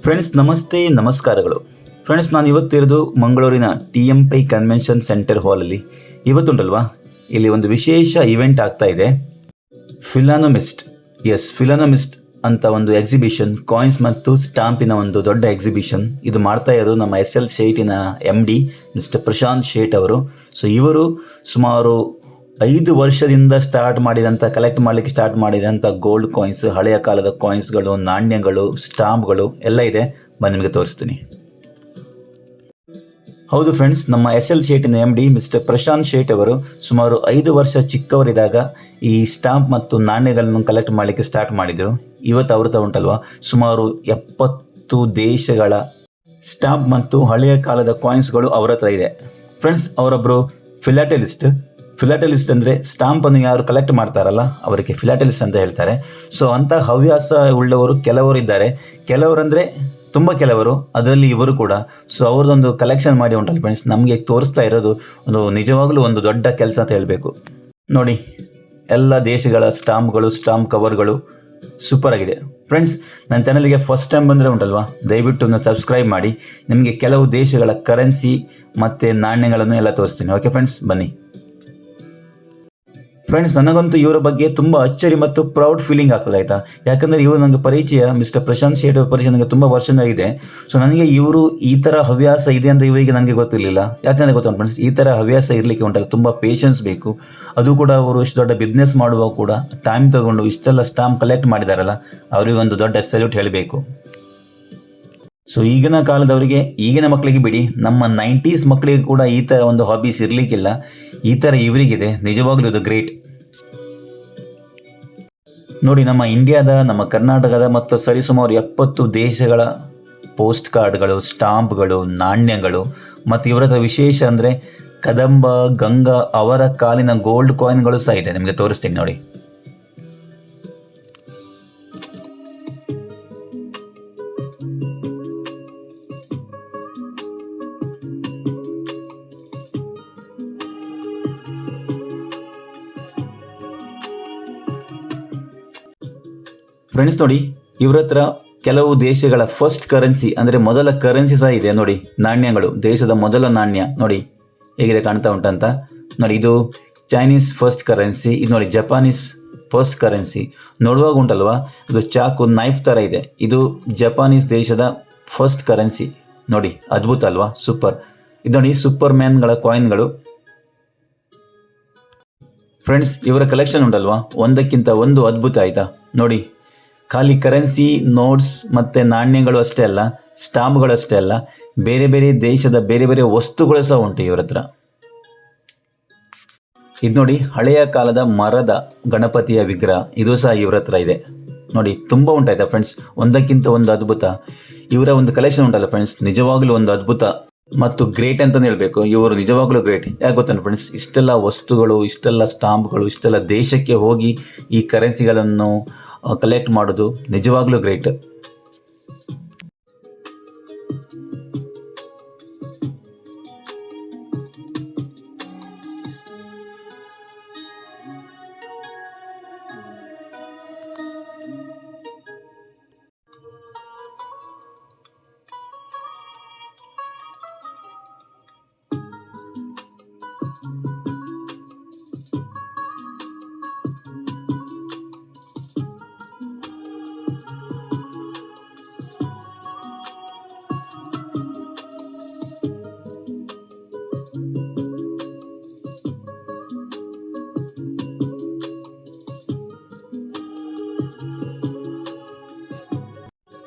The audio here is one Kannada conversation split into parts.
ಫ್ರೆಂಡ್ಸ್ ನಮಸ್ತೆ ನಮಸ್ಕಾರಗಳು. ಫ್ರೆಂಡ್ಸ್ ನಾನು ಇವತ್ತಿರೋದು ಮಂಗಳೂರಿನ TMPI ಕನ್ವೆನ್ಷನ್ ಸೆಂಟರ್ ಹಾಲಲ್ಲಿ. ಇವತ್ತುಂಟಲ್ವಾ ಇಲ್ಲಿ ಒಂದು ವಿಶೇಷ ಇವೆಂಟ್ ಆಗ್ತಾ ಇದೆ. ಫಿಲಾನಮಿಸ್ಟ್ ಅಂತ ಒಂದು ಎಕ್ಸಿಬಿಷನ್, ಕಾಯಿನ್ಸ್ ಮತ್ತು ಸ್ಟಾಂಪಿನ ಒಂದು ದೊಡ್ಡ ಎಕ್ಸಿಬಿಷನ್. ಇದು ಮಾಡ್ತಾ ಇರೋದು ನಮ್ಮ SL ಶೇಟಿನ MD ಮಿಸ್ಟರ್ ಪ್ರಶಾಂತ್ ಶೇಟ್ ಅವರು. ಸೊ ಇವರು ಸುಮಾರು 5 ವರ್ಷದಿಂದ ಕಲೆಕ್ಟ್ ಮಾಡಲಿಕ್ಕೆ ಸ್ಟಾರ್ಟ್ ಮಾಡಿದಂಥ ಗೋಲ್ಡ್ ಕಾಯಿನ್ಸ್, ಹಳೆಯ ಕಾಲದ ಕಾಯಿನ್ಸ್ಗಳು, ನಾಣ್ಯಗಳು, ಸ್ಟಾಂಪ್ಗಳು ಎಲ್ಲ ಇದೆ. ನಿಮಗೆ ತೋರಿಸ್ತೀನಿ. ಹೌದು ಫ್ರೆಂಡ್ಸ್, ನಮ್ಮ SL ಶೇಟಿನ MD ಮಿಸ್ಟರ್ ಪ್ರಶಾಂತ್ ಶೇಟ್ ಅವರು ಸುಮಾರು 5 ವರ್ಷ ಚಿಕ್ಕವರಿದ್ದಾಗ ಈ ಸ್ಟಾಂಪ್ ಮತ್ತು ನಾಣ್ಯಗಳನ್ನು ಕಲೆಕ್ಟ್ ಮಾಡಲಿಕ್ಕೆ ಸ್ಟಾರ್ಟ್ ಮಾಡಿದರು. ಇವತ್ತು ಅವ್ರ ಉಂಟಲ್ವಾ ಸುಮಾರು 70 ದೇಶಗಳ ಸ್ಟಾಂಪ್ ಮತ್ತು ಹಳೆಯ ಕಾಲದ ಕಾಯಿನ್ಸ್ಗಳು ಅವರ ಹತ್ರ ಇದೆ. ಫ್ರೆಂಡ್ಸ್, ಅವರೊಬ್ಬರು ಫಿಲಾಟಲಿಸ್ಟ್ ಅಂದರೆ ಸ್ಟಾಂಪನ್ನು ಯಾರು ಕಲೆಕ್ಟ್ ಮಾಡ್ತಾರಲ್ಲ ಅವರಿಗೆ ಫಿಲಾಟಲಿಸ್ಟ್ ಅಂತ ಹೇಳ್ತಾರೆ. ಸೊ ಅಂಥ ಹವ್ಯಾಸ ಉಳ್ಳವರು ಕೆಲವರು ಇದ್ದಾರೆ. ಕೆಲವರಂದರೆ ತುಂಬ ಕೆಲವರು, ಅದರಲ್ಲಿ ಇವರು ಕೂಡ. ಸೊ ಅವ್ರದ್ದೊಂದು ಕಲೆಕ್ಷನ್ ಮಾಡಿ ಉಂಟಲ್ಲ ಫ್ರೆಂಡ್ಸ್, ನಮಗೆ ತೋರಿಸ್ತಾ ಇರೋದು ನಿಜವಾಗ್ಲೂ ಒಂದು ದೊಡ್ಡ ಕೆಲಸ ಅಂತ ಹೇಳಬೇಕು. ನೋಡಿ, ಎಲ್ಲ ದೇಶಗಳ ಸ್ಟಾಂಪ್ಗಳು, ಸ್ಟಾಂಪ್ ಕವರ್ಗಳು ಸೂಪರ್ ಆಗಿದೆ. ಫ್ರೆಂಡ್ಸ್, ನನ್ನ ಚಾನಲ್ಗೆ ಫಸ್ಟ್ ಟೈಮ್ ಬಂದರೆ ಉಂಟಲ್ವಾ, ದಯವಿಟ್ಟು ಸಬ್ಸ್ಕ್ರೈಬ್ ಮಾಡಿ. ನಿಮಗೆ ಕೆಲವು ದೇಶಗಳ ಕರೆನ್ಸಿ ಮತ್ತು ನಾಣ್ಯಗಳನ್ನು ಎಲ್ಲ ತೋರಿಸ್ತೀನಿ. ಓಕೆ ಫ್ರೆಂಡ್ಸ್, ಬನ್ನಿ. ಫ್ರೆಂಡ್ಸ್, ನನಗಂತೂ ಇವರ ಬಗ್ಗೆ ತುಂಬ ಅಚ್ಚರಿ ಮತ್ತು ಪ್ರೌಡ್ ಫೀಲಿಂಗ್ ಆಗ್ತದೆ, ಆಯಿತಾ. ಯಾಕಂದರೆ ಇವರು ನನಗೆ ಪರಿಚಯ, ಮಿಸ್ಟರ್ ಪ್ರಶಾಂತ್ ಶೇಟ್ ಪರಿಚಯ ನನಗೆ ತುಂಬ ವರ್ಷದಿಂದ. ಸೊ ನನಗೆ ಇವರು ಈ ಥರ ಹವ್ಯಾಸ ಇದೆ ಅಂತ ಇವರಿಗೆ ನನಗೆ ಗೊತ್ತಿರಲಿಲ್ಲ. ಯಾಕಂದರೆ ಗೊತ್ತುಂಟು ಫ್ರೆಂಡ್ಸ್, ಈ ಥರ ಹವ್ಯಾಸ ಇರಲಿಕ್ಕೆ ಉಂಟಲ್ಲ ತುಂಬ ಪೇಷನ್ಸ್ ಬೇಕು. ಅದು ಕೂಡ ಅವರು ಇಷ್ಟು ದೊಡ್ಡ ಬಿಸ್ನೆಸ್ ಮಾಡುವಾಗ ಕೂಡ ಟೈಮ್ ತಗೊಂಡು ಇಷ್ಟೆಲ್ಲ ಸ್ಟಾಂಪ್ ಕಲೆಕ್ಟ್ ಮಾಡಿದಾರಲ್ಲ, ಅವರಿಗೆ ಒಂದು ದೊಡ್ಡ ಸಲ್ಯೂಟ್ ಹೇಳಬೇಕು. ಸೊ ಈಗಿನ ಕಾಲದವರಿಗೆ, ಈಗಿನ ಮಕ್ಕಳಿಗೆ ಬಿಡಿ, ನಮ್ಮ 90s ಮಕ್ಕಳಿಗೆ ಕೂಡ ಈ ಥರ ಒಂದು ಹಾಬೀಸ್ ಇರಲಿಕ್ಕಿಲ್ಲ. ಈ ಥರ ಇವರಿಗಿದೆ, ನಿಜವಾಗ್ಲೂ ಇದು ಗ್ರೇಟ್. ನೋಡಿ, ನಮ್ಮ ಇಂಡಿಯಾದ, ನಮ್ಮ ಕರ್ನಾಟಕದ ಮತ್ತು ಸರಿಸುಮಾರು 70 ದೇಶಗಳ ಪೋಸ್ಟ್ ಕಾರ್ಡ್ಗಳು, ಸ್ಟಾಂಪ್ಗಳು, ನಾಣ್ಯಗಳು ಮತ್ತು ಇವರ ಹತ್ರ ವಿಶೇಷ ಅಂದರೆ ಕದಂಬ, ಗಂಗಾ ಅವರ ಕಾಲಿನ ಗೋಲ್ಡ್ ಕಾಯಿನ್ಗಳು ಸಹ ಇದೆ. ನಿಮಗೆ ತೋರಿಸ್ತೀನಿ ನೋಡಿ. ಫ್ರೆಂಡ್ಸ್ ನೋಡಿ, ಇವರ ಹತ್ರ ಕೆಲವು ದೇಶಗಳ ಫಸ್ಟ್ ಕರೆನ್ಸಿ ಅಂದರೆ ಮೊದಲ ಕರೆನ್ಸಿ ಸಹ ಇದೆ. ನೋಡಿ, ನಾಣ್ಯಗಳು, ದೇಶದ ಮೊದಲ ನಾಣ್ಯ ನೋಡಿ ಹೇಗಿದೆ, ಕಾಣ್ತಾ ಉಂಟಂತ ನೋಡಿ. ಇದು ಚೈನೀಸ್ ಫಸ್ಟ್ ಕರೆನ್ಸಿ. ಇದು ನೋಡಿ ಜಪಾನೀಸ್ ಫಸ್ಟ್ ಕರೆನ್ಸಿ. ನೋಡುವಾಗ ಉಂಟಲ್ವಾ, ಇದು ಚಾಕು ನೈಫ್ ಥರ ಇದೆ. ಇದು ಜಪಾನೀಸ್ ದೇಶದ ಫಸ್ಟ್ ಕರೆನ್ಸಿ. ನೋಡಿ, ಅದ್ಭುತ ಅಲ್ವಾ, ಸೂಪರ್. ಇದು ನೋಡಿ ಸೂಪರ್ ಮ್ಯಾನ್ಗಳ ಕಾಯಿನ್ಗಳು. ಫ್ರೆಂಡ್ಸ್, ಇವರ ಕಲೆಕ್ಷನ್ ಉಂಟಲ್ವಾ ಒಂದಕ್ಕಿಂತ ಒಂದು ಅದ್ಭುತ, ಆಯಿತಾ. ನೋಡಿ, ಖಾಲಿ ಕರೆನ್ಸಿ, ನೋಟ್ಸ್ ಮತ್ತು ನಾಣ್ಯಗಳು ಅಷ್ಟೇ ಅಲ್ಲ, ಸ್ಟಾಂಪ್ಗಳು ಅಷ್ಟೇ ಅಲ್ಲ, ಬೇರೆ ಬೇರೆ ದೇಶದ ಬೇರೆ ಬೇರೆ ವಸ್ತುಗಳು ಸಹ ಉಂಟು ಇವರ ಹತ್ರ. ಇದು ನೋಡಿ, ಹಳೆಯ ಕಾಲದ ಮರದ ಗಣಪತಿಯ ವಿಗ್ರಹ, ಇದು ಸಹ ಇವರ ಹತ್ರ ಇದೆ. ನೋಡಿ, ತುಂಬ ಉಂಟಾಯ್ತಾ ಫ್ರೆಂಡ್ಸ್, ಒಂದಕ್ಕಿಂತ ಒಂದು ಅದ್ಭುತ. ಇವರ ಒಂದು ಕಲೆಕ್ಷನ್ ಉಂಟಲ್ಲ ಫ್ರೆಂಡ್ಸ್, ನಿಜವಾಗ್ಲೂ ಒಂದು ಅದ್ಭುತ ಮತ್ತು ಗ್ರೇಟ್ ಅಂತಲೇ ಹೇಳಬೇಕು. ಇವರು ನಿಜವಾಗ್ಲೂ ಗ್ರೇಟ್. ಯಾಕೆ ಗೊತ್ತಾನೆ ಫ್ರೆಂಡ್ಸ್, ಇಷ್ಟೆಲ್ಲ ವಸ್ತುಗಳು, ಇಷ್ಟೆಲ್ಲ ಸ್ಟಾಂಪ್ಗಳು, ಇಷ್ಟೆಲ್ಲ ದೇಶಕ್ಕೆ ಹೋಗಿ ಈ ಕರೆನ್ಸಿಗಳನ್ನು ಕಲೆಕ್ಟ್ ಮಾಡೋದು ನಿಜವಾಗ್ಲೂ ಗ್ರೇಟ್.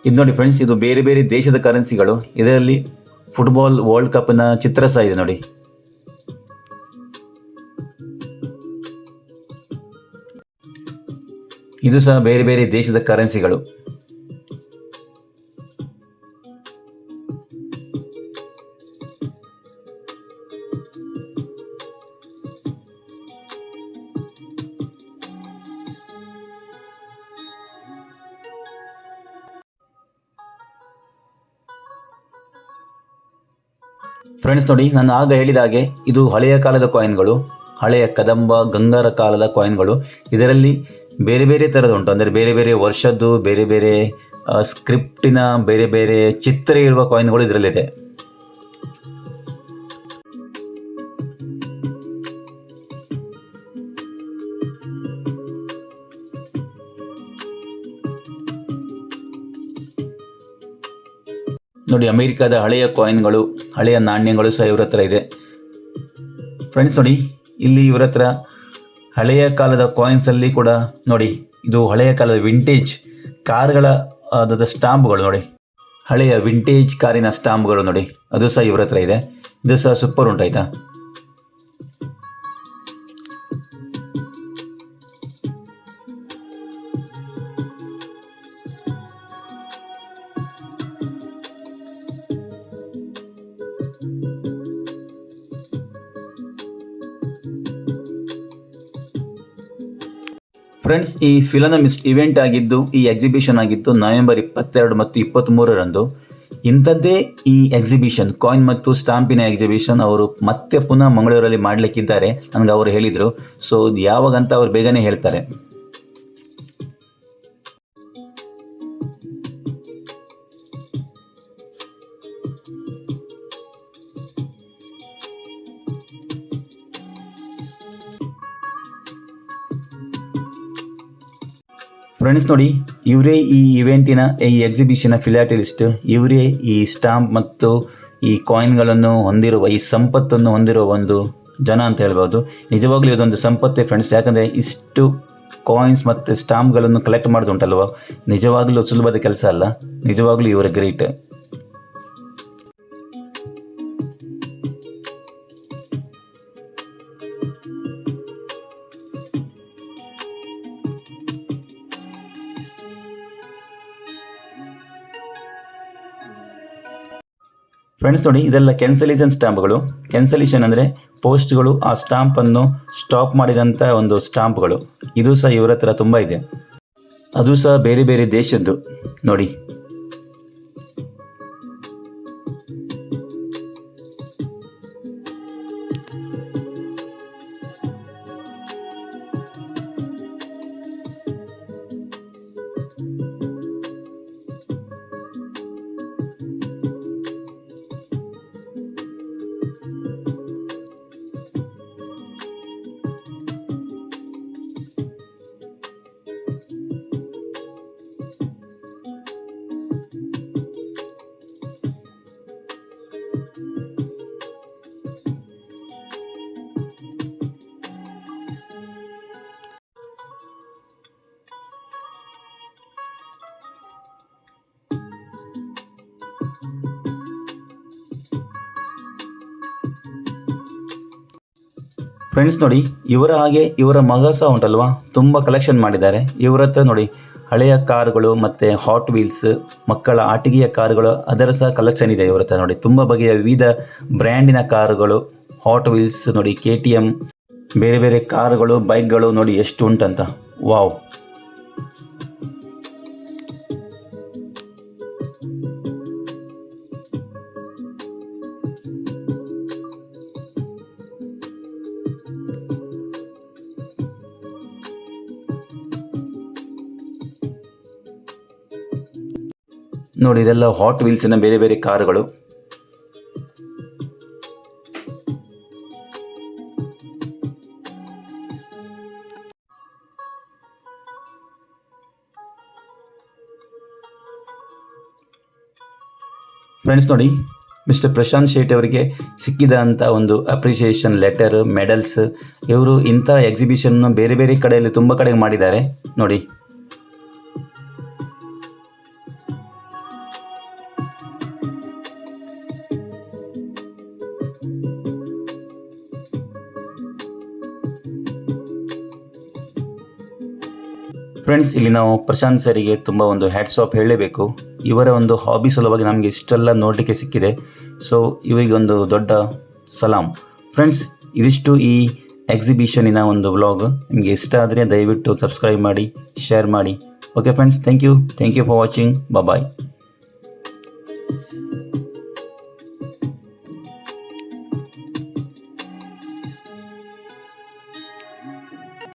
ಇದು ನೋಡಿ ಫ್ರೆಂಡ್ಸ್, ಇದು ಬೇರೆ ಬೇರೆ ದೇಶದ ಕರೆನ್ಸಿಗಳು. ಇದರಲ್ಲಿ ಫುಟ್ಬಾಲ್ ವರ್ಲ್ಡ್ ಕಪ್ನ ಚಿತ್ರ ಸಹ ಇದೆ ನೋಡಿ. ಇದು ಸಹ ಬೇರೆ ಬೇರೆ ದೇಶದ ಕರೆನ್ಸಿಗಳು. ಫ್ರೆಂಡ್ಸ್ ನೋಡಿ, ನಾನು ಆಗ ಹೇಳಿದ ಹಾಗೆ ಇದು ಹಳೆಯ ಕಾಲದ ಕಾಯಿನ್ಗಳು, ಹಳೆಯ ಕದಂಬ, ಗಂಗರ ಕಾಲದ ಕಾಯಿನ್ಗಳು. ಇದರಲ್ಲಿ ಬೇರೆ ಬೇರೆ ಥರದ್ದು ಉಂಟು, ಅಂದರೆ ಬೇರೆ ಬೇರೆ ವರ್ಷದ್ದು, ಬೇರೆ ಬೇರೆ ಸ್ಕ್ರಿಪ್ಟಿನ ಬೇರೆ ಬೇರೆ ಚಿತ್ರ ಇರುವ ಕಾಯಿನ್ಗಳು ಇದರಲ್ಲಿದೆ. ನೋಡಿ, ಅಮೆರಿಕದ ಹಳೆಯ ಕಾಯಿನ್ಗಳು, ಹಳೆಯ ನಾಣ್ಯಗಳು ಸಹ ಇವರ ಹತ್ರ ಇದೆ. ಫ್ರೆಂಡ್ಸ್ ನೋಡಿ, ಇಲ್ಲಿ ಇವರ ಹತ್ರ ಹಳೆಯ ಕಾಲದ ಕಾಯಿನ್ಸಲ್ಲಿ ಕೂಡ ನೋಡಿ, ಇದು ಹಳೆಯ ಕಾಲದ ವಿಂಟೇಜ್ ಕಾರ್ಗಳ ಸ್ಟಾಂಪ್ಗಳು ನೋಡಿ, ಹಳೆಯ ವಿಂಟೇಜ್ ಕಾರಿನ ಸ್ಟಾಂಪ್ಗಳು ನೋಡಿ, ಅದು ಸಹ ಇವರ ಹತ್ರ ಇದೆ. ಇದು ಸಹ ಸೂಪರ್ ಉಂಟಾಯ್ತಾ. ಫ್ರೆಂಡ್ಸ್, ಈ ಫಿಲನಮಿಸ್ಟ್ ಇವೆಂಟ್ ಆಗಿದ್ದು, ಈ ಎಕ್ಸಿಬಿಷನ್ ಆಗಿದ್ದು ನವೆಂಬರ್ 22 ಮತ್ತು 23ರಂದು. ಇಂಥದ್ದೇ ಈ ಎಕ್ಸಿಬಿಷನ್, ಕಾಯಿನ್ ಮತ್ತು ಸ್ಟಾಂಪಿನ ಎಕ್ಸಿಬಿಷನ್ ಅವರು ಮತ್ತೆ ಪುನಃ ಮಂಗಳೂರಲ್ಲಿ ಮಾಡಲಿಕ್ಕಿದ್ದಾರೆ ನನಗೆ ಅವರು ಹೇಳಿದರು. ಸೊ ಯಾವಾಗಂತ ಅವರು ಬೇಗನೆ ಹೇಳ್ತಾರೆ. ಫ್ರೆಂಡ್ಸ್ ನೋಡಿ, ಇವರೇ ಈ ಇವೆಂಟಿನ, ಈ ಎಕ್ಸಿಬಿಷನ್ನ ಫಿಲಾಟಲಿಸ್ಟ್. ಇವರೇ ಈ ಸ್ಟಾಂಪ್ ಮತ್ತು ಈ ಕಾಯಿನ್ಗಳನ್ನು ಹೊಂದಿರುವ, ಈ ಸಂಪತ್ತನ್ನು ಹೊಂದಿರುವ ಒಂದು ಜನ ಅಂತ ಹೇಳ್ಬೋದು. ನಿಜವಾಗ್ಲೂ ಇದೊಂದು ಸಂಪತ್ತೇ ಫ್ರೆಂಡ್ಸ್. ಯಾಕಂದರೆ ಇಷ್ಟು ಕಾಯಿನ್ಸ್ ಮತ್ತು ಸ್ಟಾಂಪ್ಗಳನ್ನು ಕಲೆಕ್ಟ್ ಮಾಡೋದು ಉಂಟಲ್ವ, ನಿಜವಾಗ್ಲೂ ಸುಲಭದ ಕೆಲಸ ಅಲ್ಲ. ನಿಜವಾಗ್ಲೂ ಇವರ ಗ್ರೇಟ್. ಫ್ರೆಂಡ್ಸ್ ನೋಡಿ, ಇದೆಲ್ಲ ಕ್ಯಾನ್ಸಲೇಷನ್ ಸ್ಟಾಂಪ್ಗಳು. ಕ್ಯಾನ್ಸಲೇಷನ್ ಅಂದರೆ ಪೋಸ್ಟ್ಗಳು ಆ ಸ್ಟಾಂಪನ್ನು ಸ್ಟಾಪ್ ಮಾಡಿದಂಥ ಒಂದು ಸ್ಟಾಂಪ್ಗಳು. ಇದು ಸಹ ಇವರ ಹತ್ರ ತುಂಬ ಇದೆ. ಅದು ಸಹ ಬೇರೆ ಬೇರೆ ದೇಶದ್ದು ನೋಡಿ. ಫ್ರೆಂಡ್ಸ್ ನೋಡಿ, ಇವರ ಹಾಗೆ ಇವರ ಮಗ ಸಹ ಉಂಟಲ್ವಾ, ತುಂಬ ಕಲೆಕ್ಷನ್ ಮಾಡಿದ್ದಾರೆ. ಇವರ ಹತ್ರ ನೋಡಿ, ಹಳೆಯ ಕಾರುಗಳು ಮತ್ತು ಹಾಟ್ ವೀಲ್ಸ್, ಮಕ್ಕಳ ಆಟಿಕೆಯ ಕಾರುಗಳು, ಅದರ ಸಹ ಕಲೆಕ್ಷನ್ ಇದೆ ಇವರ ಹತ್ರ ನೋಡಿ. ತುಂಬ ಬಗೆಯ ವಿವಿಧ ಬ್ರ್ಯಾಂಡಿನ ಕಾರುಗಳು, ಹಾಟ್ ವೀಲ್ಸ್ ನೋಡಿ, KTM, ಬೇರೆ ಬೇರೆ ಕಾರುಗಳು, ಬೈಕ್ಗಳು ನೋಡಿ ಎಷ್ಟು ಉಂಟಂತ. ವಾವ್. ನೋಡಿ, ಇದೆಲ್ಲ ಹಾಟ್ ವೀಲ್ಸಿನ ಬೇರೆ ಬೇರೆ ಕಾರುಗಳು. ಫ್ರೆಂಡ್ಸ್ ನೋಡಿ, ಮಿಸ್ಟರ್ ಪ್ರಶಾಂತ್ ಶೇಟ್ ಅವರಿಗೆ ಸಿಕ್ಕಿದಂಥ ಒಂದು ಅಪ್ರಿಷಿಯೇಷನ್ ಲೆಟರ್, ಮೆಡಲ್ಸ್. ಇವರು ಇಂಥ ಎಕ್ಸಿಬಿಷನ್ನು ಬೇರೆ ಬೇರೆ ಕಡೆಯಲ್ಲಿ ತುಂಬ ಕಡೆಗೆ ಮಾಡಿದ್ದಾರೆ ನೋಡಿ. ಫ್ರೆಂಡ್ಸ್, ಇಲ್ಲಿ ನಾವು ಪ್ರಶಾಂತ್ ಸರಿಗೆ ತುಂಬ ಒಂದು ಹ್ಯಾಟ್ಸ್ ಆಫ್ ಹೇಳಲೇಬೇಕು. ಇವರ ಒಂದು ಹಾಬಿ ಸಲುವಾಗಿ ನಮಗೆ ಇಷ್ಟೆಲ್ಲ ನೋಡಲಿಕ್ಕೆ ಸಿಕ್ಕಿದೆ. ಸೊ ಇವರಿಗೆ ಒಂದು ದೊಡ್ಡ ಸಲಾಮ್. ಫ್ರೆಂಡ್ಸ್, ಇದಿಷ್ಟು ಈ ಎಕ್ಸಿಬಿಷನಿನ ಒಂದು ವ್ಲಾಗ್. ನಿಮಗೆ ಇಷ್ಟ ಆದರೆ ದಯವಿಟ್ಟು ಸಬ್ಸ್ಕ್ರೈಬ್ ಮಾಡಿ, ಶೇರ್ ಮಾಡಿ. Okay friends, thank you for watching. Bye.